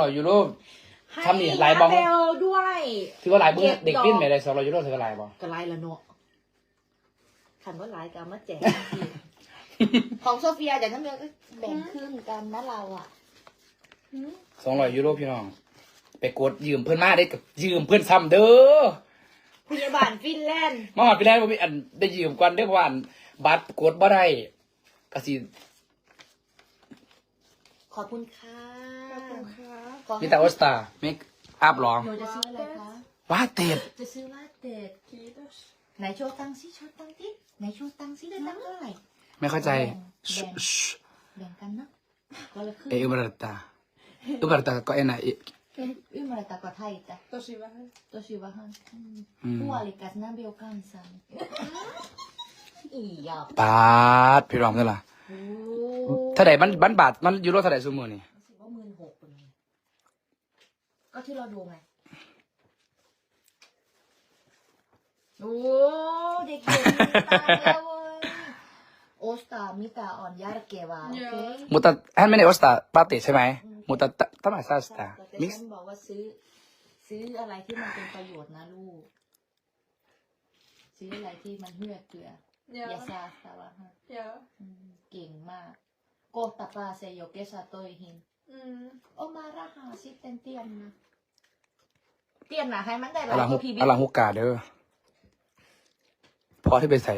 200 ยูโรทำนี่หลายบอง ให้ลด้วย ถือว่าหลายเบิ้งเด็กปิ้นไหมเลย200 ยูโรถือว่าหลายบอง ก็ไล่ละเนาะขันว่าไล่กันมาแจกของโซเฟียจากนั้นเดียวก็แบ่งครึ่งกันนะเราอ่ะ 200 ยูโรพี่น้องไปกดยืมเพื่อนมาได้กับยืมเพื่อนซ้ำเด้อ พยาบาลฟินแลนด์ มาหอดไปแล้วบ่มีอันได้ยืมก่อนเด้อเพราะว่าอันบัตรกดบ่ได้ก็สิ ขอบคุณค่ะ ขอบคุณค่ะ มีแต่ออสตาเมคอัพร้อง หนูจะซื้ออะไรคะ ว่าเต็ด จะซื้อลาเต็ด Kiitos ไหนโชว์ตังค์สิโชว์ตังค์สิไหนโชว์ตังค์สิได้ตังค์เท่าไหร่ ไม่เข้าใจ แบ่งกันเนาะก็เลยขึ้น uberta ko enää อึ้มอะไรตากว่าไทยแต่ tosi vähän ตัวชีวะฮันผู้อลิกัสนาเบลกันซันอีหยาบ ปาดพี่รองเท่าไหร่ โอ้ เท่าไหร่มันบาทมันยูโรเท่าไหร่ซุมื้อนี่ รู้สึกว่า16,000เลยก็ที่เราดูไงโอ้เด็กๆมีตาแล้วเว้ยโอสตามิตาอ่อนยาเกวาโอเค mutta hän menee ostaa pate ใช่ไหม mutta tämä säästää แต่ miksi ฉันบอกว่าซื้ออะไรที่มันเป็นประโยชน์นะลูก ซื้ออะไรที่มันเหือเกลือ อย่า Joo ซาสาวะฮะ Joo เก่งมาก โกตาปาเซโยเกซาโตยหิน โอมาราหาซิเตนเตียนนะเตียนนะให้มันได้หลาย ala กว่าพีบี ala hukkaa เด้อพอที่ไปใส่